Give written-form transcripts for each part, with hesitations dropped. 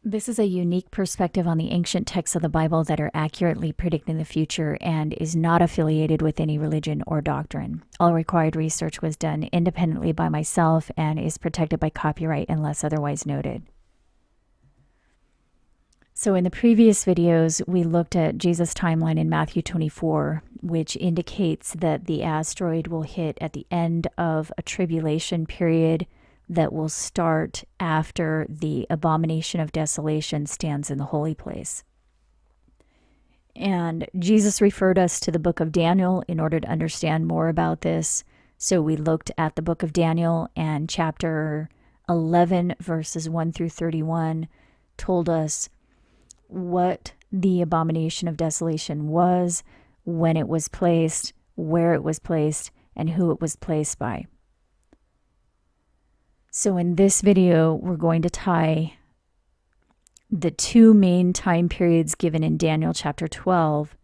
This is a unique perspective on the ancient texts of the Bible that are accurately predicting the future and is not affiliated with any religion or doctrine. All required research was done independently by myself and is protected by copyright unless otherwise noted. So in the previous videos, we looked at Jesus' timeline in Matthew 24, which indicates that the asteroid will hit at the end of a tribulation period that will start after the Abomination of Desolation stands in the holy place. And Jesus referred us to the book of Daniel in order to understand more about this. So we looked at the book of Daniel, and chapter 11, verses 1 through 31, told us what the Abomination of Desolation was, when it was placed, where it was placed, and who it was placed by. So in this video, we're going to tie the two main time periods given in Daniel chapter 12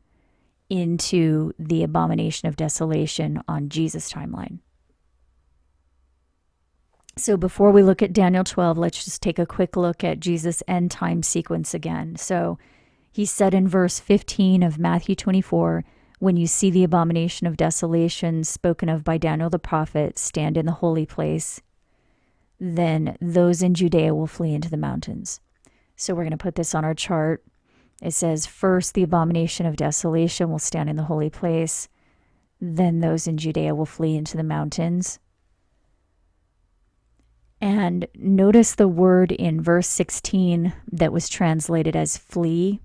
into the Abomination of Desolation on Jesus' timeline. So before we look at Daniel 12, let's just take a quick look at Jesus' end time sequence again. So he said in verse 15 of Matthew 24, "When you see the Abomination of Desolation spoken of by Daniel the prophet stand in the holy place, then those in Judea will flee into the mountains." So we're going to put this on our chart. It says, first, the Abomination of Desolation will stand in the holy place. Then those in Judea will flee into the mountains. And notice the word in verse 16 that was translated as flee,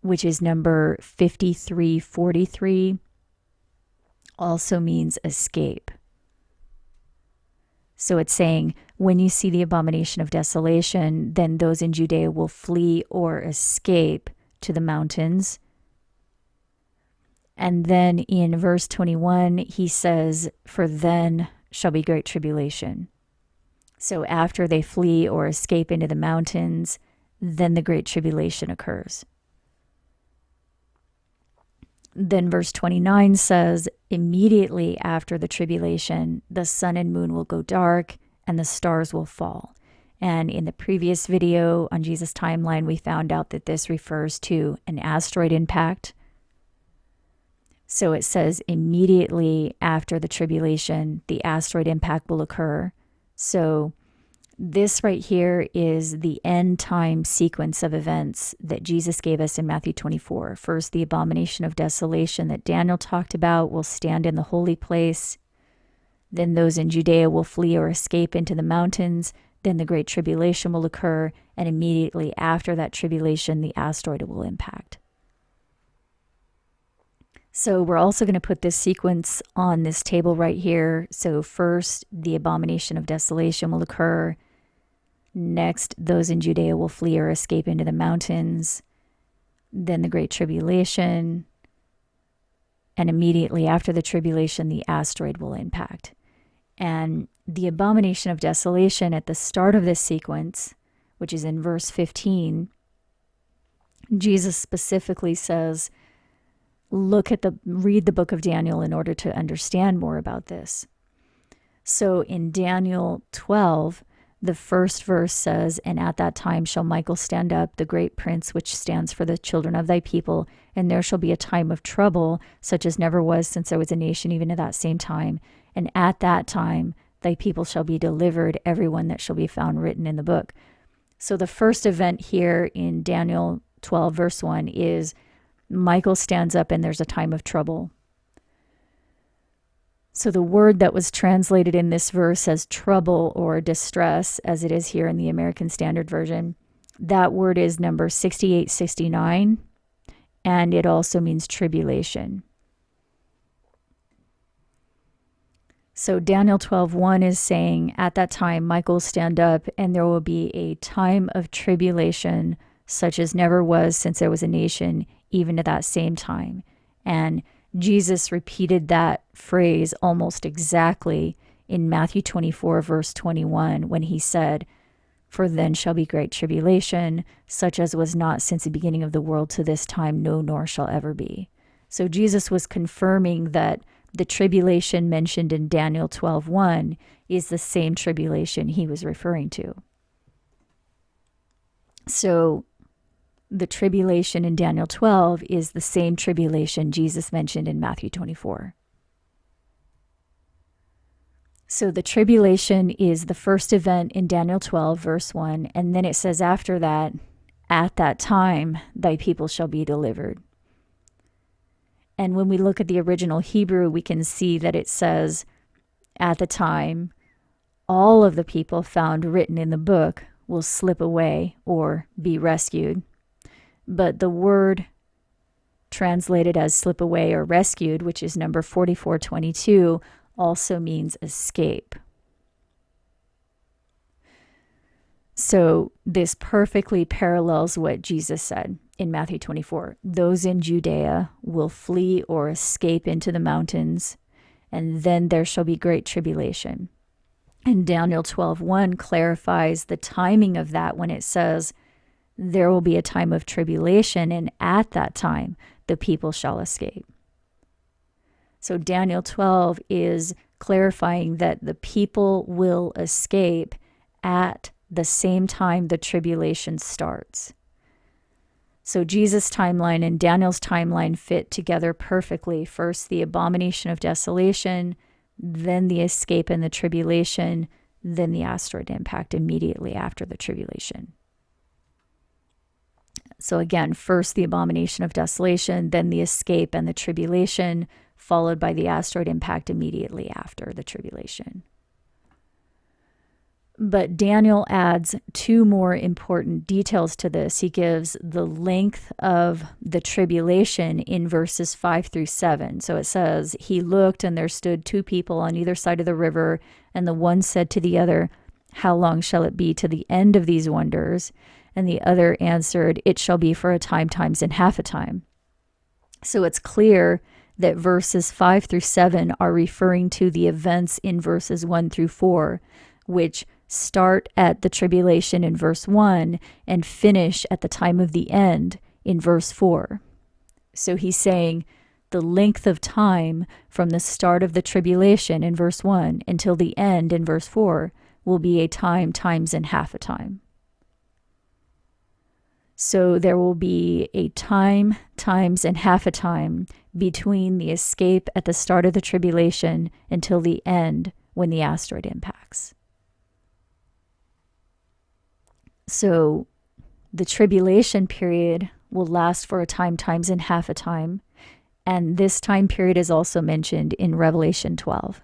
which is number 5343, also means escape. So it's saying, when you see the Abomination of Desolation, then those in Judea will flee or escape to the mountains. And then in verse 21, he says, for then shall be great tribulation. So after they flee or escape into the mountains, then the great tribulation occurs. Then verse 29 says, immediately after the tribulation, the sun and moon will go dark and the stars will fall. And in the previous video on Jesus' timeline, we found out that this refers to an asteroid impact. So it says immediately after the tribulation, the asteroid impact will occur. So this right here is the end time sequence of events that Jesus gave us in Matthew 24. First, the Abomination of Desolation that Daniel talked about will stand in the holy place. Then those in Judea will flee or escape into the mountains. Then the Great Tribulation will occur. And immediately after that tribulation, the asteroid will impact. So we're also going to put this sequence on this table right here. So first, the Abomination of Desolation will occur. Next, those in Judea will flee or escape into the mountains. Then the Great Tribulation. And immediately after the tribulation, the asteroid will impact. And the Abomination of Desolation at the start of this sequence, which is in verse 15, Jesus specifically says, read the book of Daniel in order to understand more about this. So in Daniel 12, the first verse says, and at that time shall Michael stand up, the great prince, which stands for the children of thy people, and there shall be a time of trouble, such as never was since there was a nation, even at that same time. And at that time thy people shall be delivered, everyone that shall be found written in the book. So the first event here in Daniel 12, verse 1 is Michael stands up and there's a time of trouble. So the word that was translated in this verse as trouble or distress, as it is here in the American Standard Version, that word is number 6869, and it also means tribulation. So Daniel 12:1 is saying, at that time Michael will stand up and there will be a time of tribulation such as never was since there was a nation, even at that same time. And Jesus repeated that phrase almost exactly in Matthew 24, verse 21, when he said, for then shall be great tribulation, such as was not since the beginning of the world to this time, no, nor shall ever be. So Jesus was confirming that the tribulation mentioned in Daniel 12:1 is the same tribulation he was referring to. So the tribulation in Daniel 12 is the same tribulation Jesus mentioned in Matthew 24. So the tribulation is the first event in Daniel 12, verse 1, and then it says after that, at that time, thy people shall be delivered. And when we look at the original Hebrew, we can see that it says, at the time, all of the people found written in the book will slip away or be rescued. But the word translated as slip away or rescued, which is number 4422, also means escape. So this perfectly parallels what Jesus said in Matthew 24. Those in Judea will flee or escape into the mountains, and then there shall be great tribulation. And Daniel 12:1 clarifies the timing of that when it says, there will be a time of tribulation, and at that time the people shall escape. So Daniel 12 is clarifying that the people will escape at the same time the tribulation starts. So Jesus' timeline and Daniel's timeline fit together perfectly. First, the abomination of desolation, then the escape and the tribulation, then the asteroid impact immediately after the tribulation. So again, first the abomination of desolation, then the escape and the tribulation, followed by the asteroid impact immediately after the tribulation. But Daniel adds two more important details to this. He gives the length of the tribulation in verses 5 through 7. So it says, he looked, and there stood two people on either side of the river, and the one said to the other, how long shall it be to the end of these wonders? And the other answered, it shall be for a time, times, and half a time. So it's clear that verses 5 through 7 are referring to the events in verses 1 through 4, which start at the tribulation in verse 1 and finish at the time of the end in verse 4. So he's saying the length of time from the start of the tribulation in verse 1 until the end in verse 4 will be a time, times, and half a time. So there will be a time, times, and half a time between the escape at the start of the tribulation until the end when the asteroid impacts. So the tribulation period will last for a time, times, and half a time. And this time period is also mentioned in Revelation 12.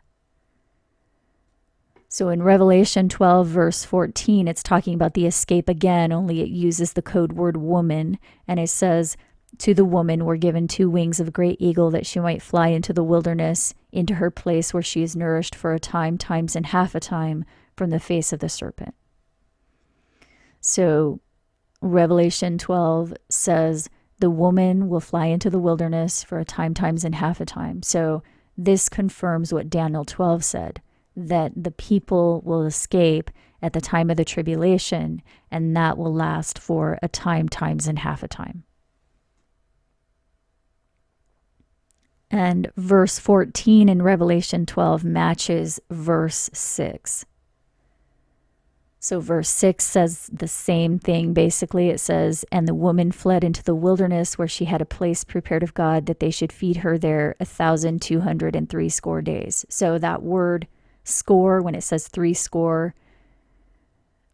So in Revelation 12, verse 14, it's talking about the escape again, only it uses the code word woman. And it says, to the woman were given 2 wings of a great eagle, that she might fly into the wilderness, into her place where she is nourished for a time, times, and half a time from the face of the serpent. So Revelation 12 says the woman will fly into the wilderness for a time, times, and half a time. So this confirms what Daniel 12 said, that the people will escape at the time of the tribulation, and that will last for a time, times, and half a time. And verse 14 in Revelation 12 matches verse 6. So verse 6 says the same thing. Basically, it says, and the woman fled into the wilderness, where she had a place prepared of God, that they should feed her there 1,260 days. So that word score, when it says 60,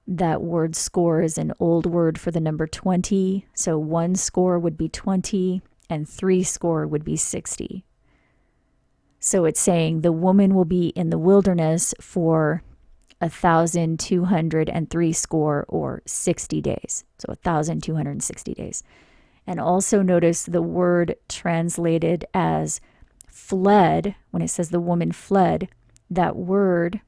that word score is an old word for the number 20. So 1 score would be 20 and 60 would be 60. So it's saying the woman will be in the wilderness for 1,260 or 60 days. So 1,260 days. And also notice the word translated as fled, when it says the woman fled, that word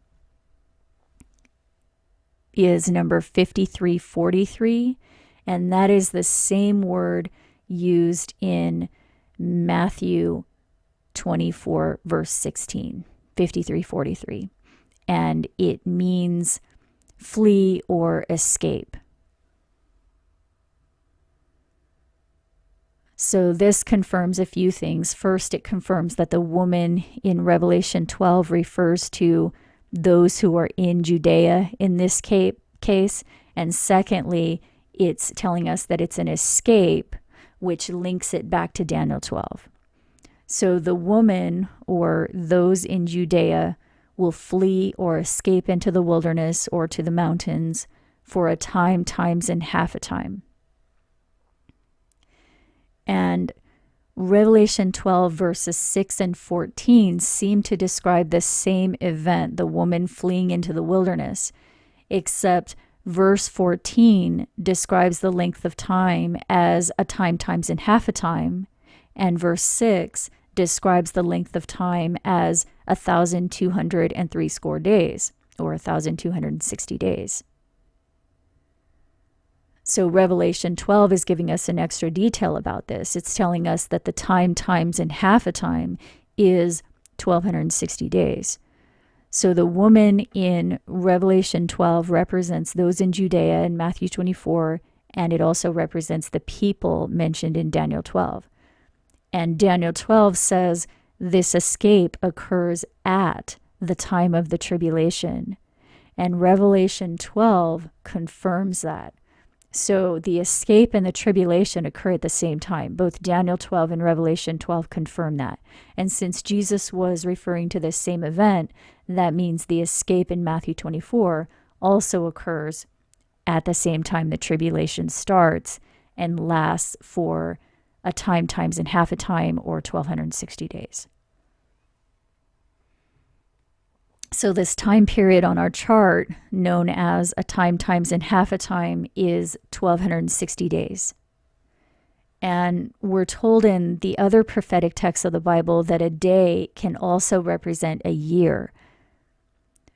is number 5343, and that is the same word used in Matthew 24, verse 16, 5343. And it means flee or escape. So this confirms a few things. First, it confirms that the woman in Revelation 12 refers to those who are in Judea in this case. And secondly, it's telling us that it's an escape, which links it back to Daniel 12. So the woman or those in Judea will flee or escape into the wilderness or to the mountains for a time, times, and half a time. And Revelation 12 verses 6 and 14 seem to describe the same event, the woman fleeing into the wilderness, except verse 14 describes the length of time as a time, times, and half a time, and verse 6 describes the length of time as 1,260 days, or 1,260 days. So Revelation 12 is giving us an extra detail about this. It's telling us that the time, times, and half a time is 1,260 days. So the woman in Revelation 12 represents those in Judea in Matthew 24, and it also represents the people mentioned in Daniel 12. And Daniel 12 says this escape occurs at the time of the tribulation. And Revelation 12 confirms that. So the escape and the tribulation occur at the same time. Both Daniel 12 and Revelation 12 confirm that. And since Jesus was referring to this same event, that means the escape in Matthew 24 also occurs at the same time the tribulation starts and lasts for a time, times, and half a time, or 1,260 days. So this time period on our chart, known as a time, times, and half a time, is 1,260 days. And we're told in the other prophetic texts of the Bible that a day can also represent a year.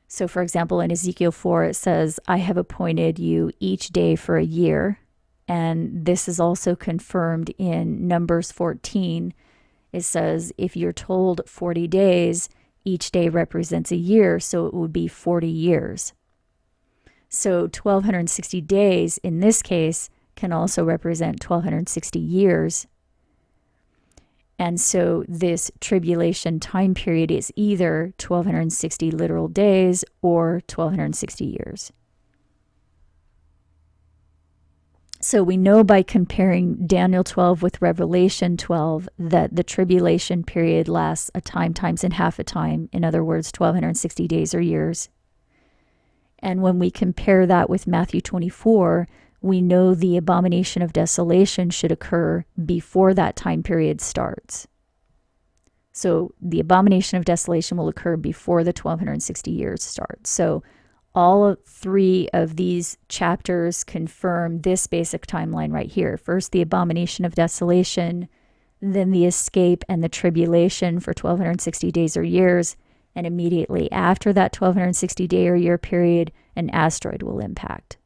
So for example, in Ezekiel 4, it says, I have appointed you each day for a year. And this is also confirmed in Numbers 14. It says, if you're told 40 days, each day represents a year, so it would be 40 years. So 1,260 days in this case can also represent 1,260 years. And so this tribulation time period is either 1,260 literal days or 1,260 years. So we know by comparing Daniel 12 with Revelation 12 that the tribulation period lasts a time, times, and half a time. In other words, 1,260 days or years. And when we compare that with Matthew 24, we know the abomination of desolation should occur before that time period starts. So the abomination of desolation will occur before the 1,260 years start. So all three of these chapters confirm this basic timeline right here. First, the abomination of desolation, then the escape and the tribulation for 1,260 days or years, and immediately after that 1,260 day or year period, an asteroid will impact.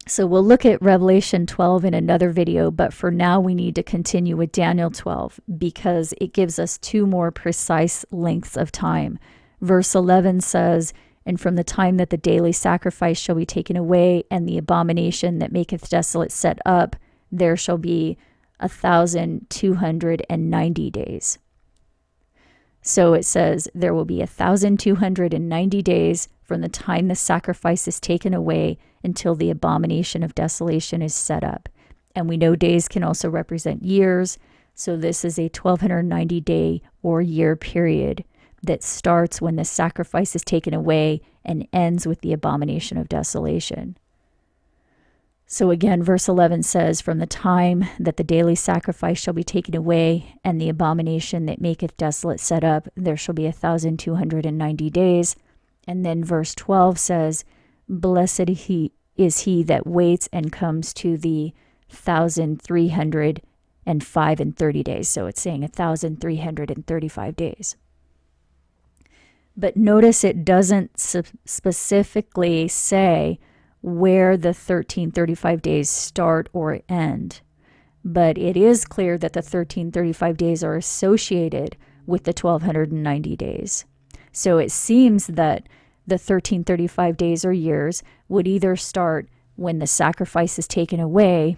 So we'll look at Revelation 12 in another video, but for now we need to continue with Daniel 12 because it gives us two more precise lengths of time. Verse 11 says, and from the time that the daily sacrifice shall be taken away, and the abomination that maketh desolate set up, there shall be 1,290 days. So it says there will be 1,290 days from the time the sacrifice is taken away until the abomination of desolation is set up. And we know days can also represent years. So this is a 1,290 day or year period that starts when the sacrifice is taken away and ends with the abomination of desolation. So again, verse 11 says, from the time that the daily sacrifice shall be taken away, and the abomination that maketh desolate set up, there shall be 1,290 days. And then verse 12 says, blessed is he that waits and comes to the 1,305 and 30 days. So it's saying 1,335 days. But notice it doesn't specifically say where the 1,335 days start or end. But it is clear that the 1,335 days are associated with the 1,290 days. So it seems that the 1,335 days or years would either start when the sacrifice is taken away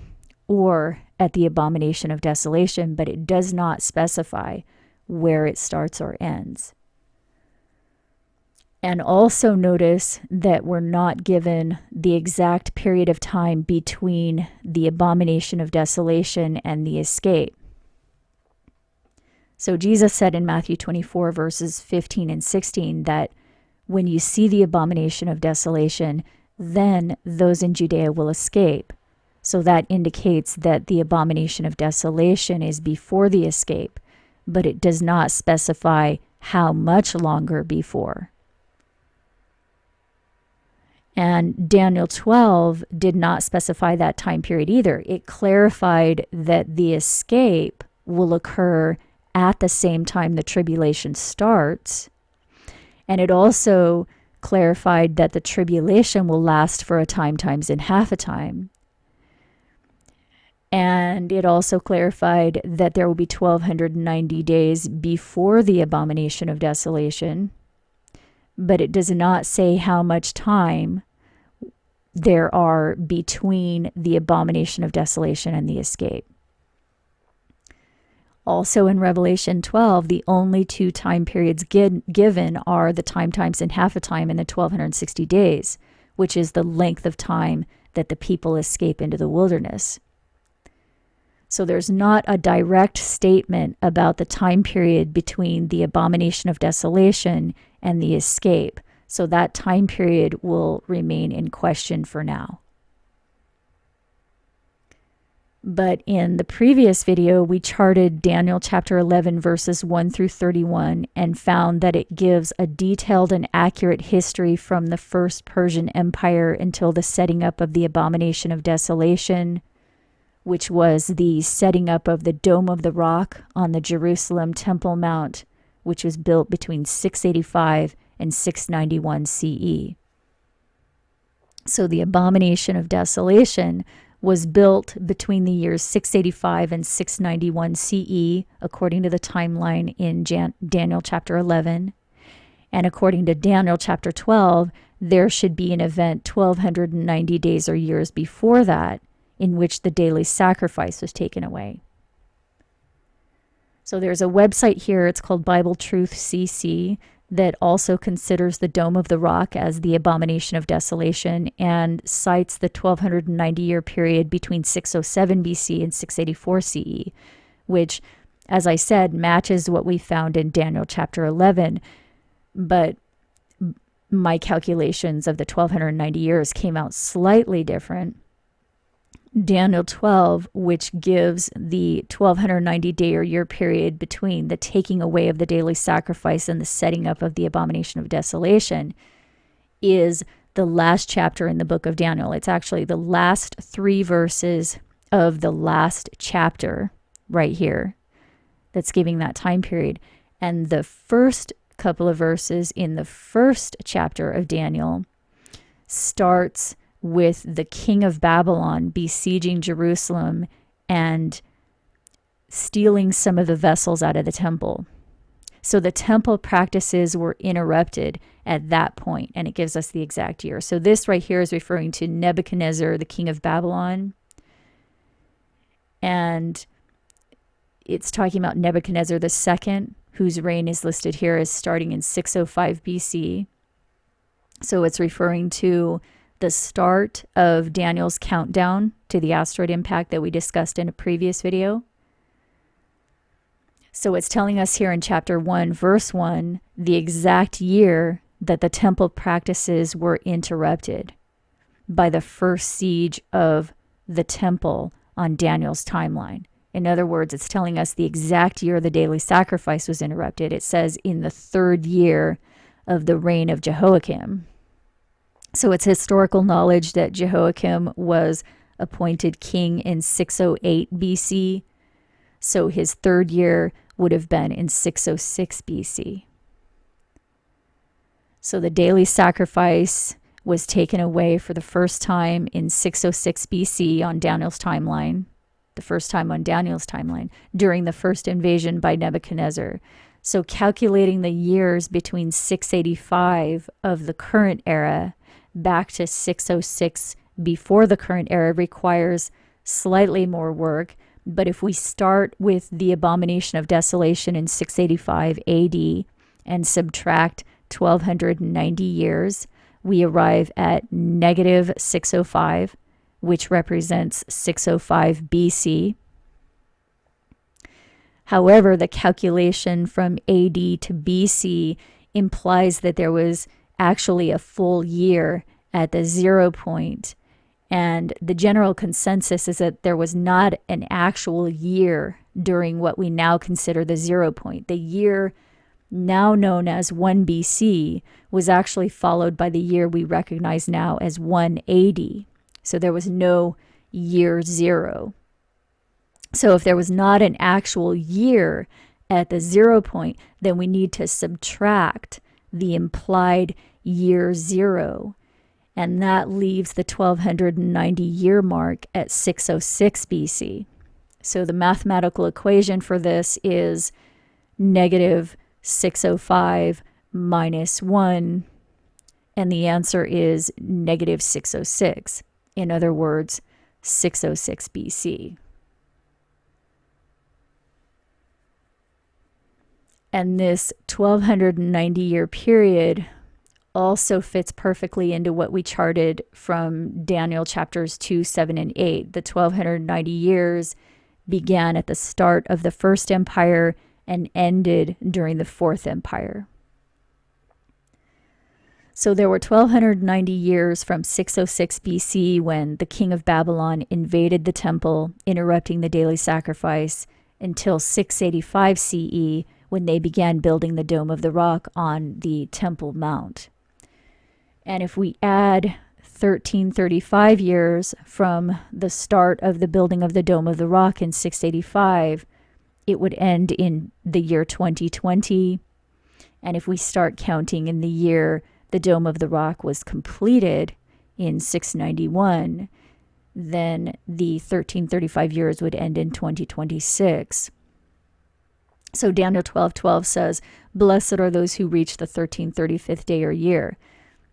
or at the abomination of desolation, but it does not specify where it starts or ends. And also notice that we're not given the exact period of time between the abomination of desolation and the escape. So Jesus said in Matthew 24, verses 15 and 16, that when you see the abomination of desolation, then those in Judea will escape. So that indicates that the abomination of desolation is before the escape, but it does not specify how much longer before. And Daniel 12 did not specify that time period either. It clarified that the escape will occur at the same time the tribulation starts. And it also clarified that the tribulation will last for a time times in half a time. And it also clarified that there will be 1,290 days before the abomination of desolation. But it does not say how much time there are between the abomination of desolation and the escape. Also in Revelation 12, the only two time periods given are the time times in half a time and the 1,260 days, which is the length of time that the people escape into the wilderness. So there's not a direct statement about the time period between the abomination of desolation and the escape. So that time period will remain in question for now. But in the previous video, we charted Daniel chapter 11, verses 1 through 31, and found that it gives a detailed and accurate history from the first Persian Empire until the setting up of the abomination of desolation, which was the setting up of the Dome of the Rock on the Jerusalem Temple Mount, which was built between 685 and 691 CE. So the abomination of desolation was built between the years 685 and 691 CE, according to the timeline in Daniel chapter 11. And according to Daniel chapter 12, there should be an event 1,290 days or years before that, in which the daily sacrifice was taken away. So there's a website here, it's called Bible Truth CC, that also considers the Dome of the Rock as the abomination of desolation and cites the 1,290-year period between 607 BC and 684 CE, which, as I said, matches what we found in Daniel chapter 11, but my calculations of the 1,290 years came out slightly different. Daniel 12, which gives the 1,290-day or year period between the taking away of the daily sacrifice and the setting up of the abomination of desolation, is the last chapter in the book of Daniel. It's actually the last 3 verses of the last chapter right here that's giving that time period. And the first couple of verses in the first chapter of Daniel starts with the king of Babylon besieging Jerusalem and stealing some of the vessels out of the temple. So the temple practices were interrupted at that point, and it gives us the exact year. So this right here is referring to Nebuchadnezzar, the king of Babylon. And it's talking about Nebuchadnezzar II, whose reign is listed here as starting in 605 BC. So it's referring to the start of Daniel's countdown to the asteroid impact that we discussed in a previous video. So it's telling us here in chapter 1, verse 1, the exact year that the temple practices were interrupted by the first siege of the temple on Daniel's timeline. In other words, it's telling us the exact year the daily sacrifice was interrupted. It says in the 3rd year of the reign of Jehoiakim. So it's historical knowledge that Jehoiakim was appointed king in 608 BC. So his 3rd year would have been in 606 BC. So the daily sacrifice was taken away for the first time in 606 BC on Daniel's timeline, the first time on Daniel's timeline, during the first invasion by Nebuchadnezzar. So calculating the years between 685 of the current era back to 606 before the current era requires slightly more work. But if we start with the abomination of desolation in 685 AD and subtract 1290 years, we arrive at negative 605, which represents 605 BC. However, the calculation from AD to BC implies that there was actually a full year at the 0 point. And the general consensus is that there was not an actual year during what we now consider the 0 point. The year now known as 1 BC was actually followed by the year we recognize now as 1 AD. So there was no year 0. So if there was not an actual year at the 0 point, then we need to subtract the implied year 0. And that leaves the 1290 year mark at 606 BC. So the mathematical equation for this is negative 605 minus 1. And the answer is negative 606. In other words, 606 BC. And this 1290 year period also fits perfectly into what we charted from Daniel chapters 2, 7, and 8. The 1290 years began at the start of the First Empire and ended during the Fourth Empire. So there were 1290 years from 606 BC when the king of Babylon invaded the temple, interrupting the daily sacrifice, until 685 CE when they began building the Dome of the Rock on the Temple Mount. And if we add 1335 years from the start of the building of the Dome of the Rock in 685, it would end in the year 2020. And if we start counting in the year the Dome of the Rock was completed in 691, then the 1335 years would end in 2026. So Daniel 12:12 says, "Blessed are those who reach the 1335th day or year."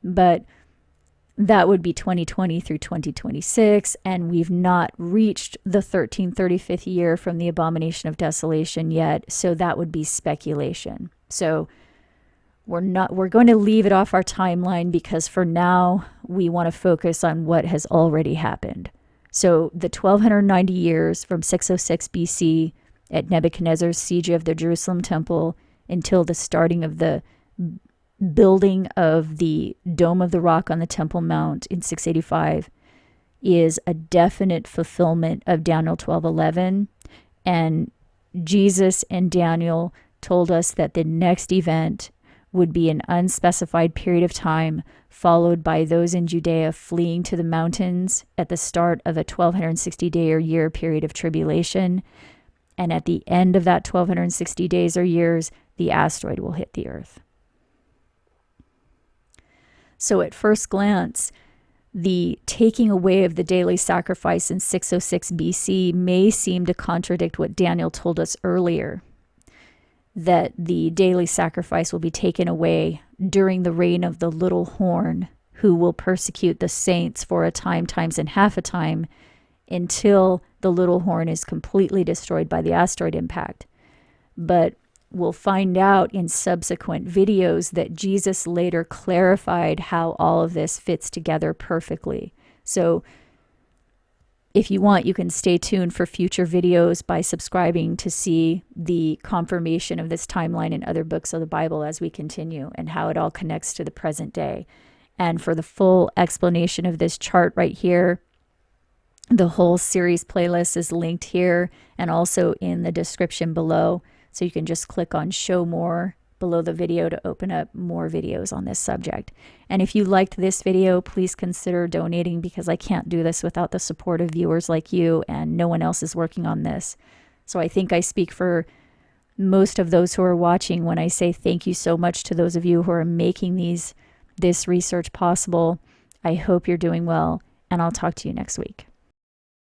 But that would be 2020 through 2026, and we've not reached the 1335th year from the Abomination of Desolation yet, so that would be speculation. So we're going to leave it off our timeline because for now we want to focus on what has already happened. So the 1290 years from 606 BC at Nebuchadnezzar's siege of the Jerusalem temple until the starting of the building of the Dome of the Rock on the Temple Mount in 685 is a definite fulfillment of Daniel 12:11. And Jesus and Daniel told us that the next event would be an unspecified period of time, followed by those in Judea fleeing to the mountains at the start of a 1260 day or year period of tribulation. And at the end of that 1260 days or years, the asteroid will hit the earth. So at first glance, the taking away of the daily sacrifice in 606 BC may seem to contradict what Daniel told us earlier, that the daily sacrifice will be taken away during the reign of the little horn, who will persecute the saints for a time, times, and half a time, until the little horn is completely destroyed by the asteroid impact. But we'll find out in subsequent videos that Jesus later clarified how all of this fits together perfectly. So if you want, you can stay tuned for future videos by subscribing to see the confirmation of this timeline in other books of the Bible as we continue and how it all connects to the present day. And for the full explanation of this chart right here, the whole series playlist is linked here and also in the description below. So you can just click on show more below the video to open up more videos on this subject. And if you liked this video, please consider donating, because I can't do this without the support of viewers like you, and no one else is working on this. So I think I speak for most of those who are watching when I say thank you so much to those of you who are making this research possible. I hope you're doing well, and I'll talk to you next week.